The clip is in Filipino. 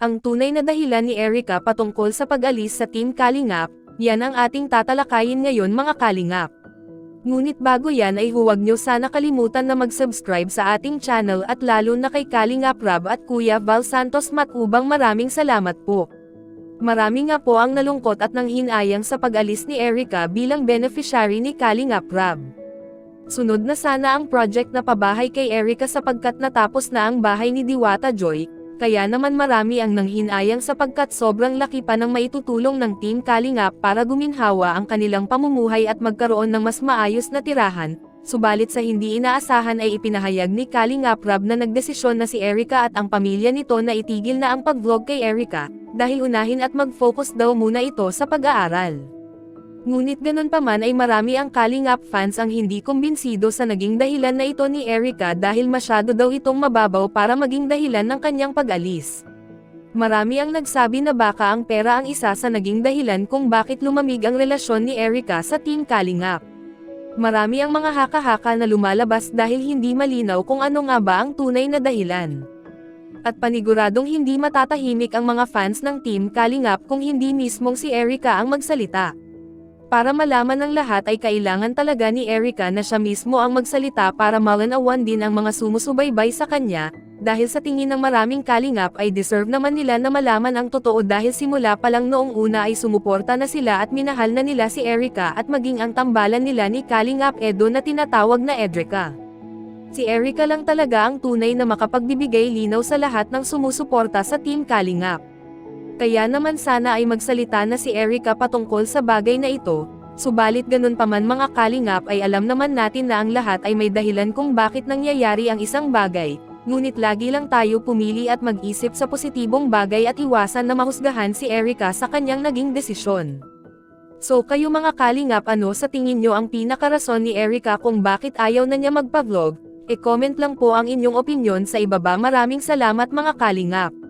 Ang tunay na dahilan ni Erica patungkol sa pag-alis sa Team Kalingap, yan ang ating tatalakayin ngayon mga Kalingap. Ngunit bago yan ay huwag nyo sana kalimutan na mag-subscribe sa ating channel at lalo na kay Kalingap Rab at Kuya Val Santos Matubang. Maraming salamat po. Marami nga po ang nalungkot at nanghinayang sa pag-alis ni Erica bilang beneficiary ni Kalingap Rab. Sunod na sana ang project na pabahay kay Erica sapagkat natapos na ang bahay ni Diwata Joy, kaya naman marami ang nanghinayang sapagkat sobrang laki pa ng maitutulong ng Team Kalingap para guminhawa ang kanilang pamumuhay at magkaroon ng mas maayos na tirahan, subalit sa hindi inaasahan ay ipinahayag ni Kalingap Rab na nagdesisyon na si Erica at ang pamilya nito na itigil na ang pag-vlog kay Erica, dahil unahin at mag-focus daw muna ito sa pag-aaral. Ngunit ganun pa man ay marami ang Kalingap fans ang hindi kumbinsido sa naging dahilan na ito ni Erica dahil masyado daw itong mababaw para maging dahilan ng kanyang pag-alis. Marami ang nagsabi na baka ang pera ang isa sa naging dahilan kung bakit lumamig ang relasyon ni Erica sa Team Kalingap. Marami ang mga haka-haka na lumalabas dahil hindi malinaw kung ano nga ba ang tunay na dahilan. At paniguradong hindi matatahimik ang mga fans ng Team Kalingap kung hindi mismong si Erica ang magsalita. Para malaman ng lahat ay kailangan talaga ni Erica na siya mismo ang magsalita para malinawan din ang mga sumusubaybay sa kanya, dahil sa tingin ng maraming Kalingap ay deserve naman nila na malaman ang totoo dahil simula pa lang noong una ay sumuporta na sila at minahal na nila si Erica at maging ang tambalan nila ni Kalingap Edo na tinatawag na Edrica. Si Erica lang talaga ang tunay na makapagbibigay linaw sa lahat ng sumusuporta sa Team Kalingap. Kaya naman sana ay magsalita na si Erica patungkol sa bagay na ito, subalit ganun pa man mga Kalingap ay alam naman natin na ang lahat ay may dahilan kung bakit nangyayari ang isang bagay, ngunit lagi lang tayo pumili at mag-isip sa positibong bagay at iwasan na mahusgahan si Erica sa kanyang naging desisyon. So kayo mga Kalingap, ano sa tingin nyo ang pinakarason ni Erica kung bakit ayaw na niya magpa-vlog? E-comment lang po ang inyong opinyon sa ibaba. Maraming salamat mga Kalingap.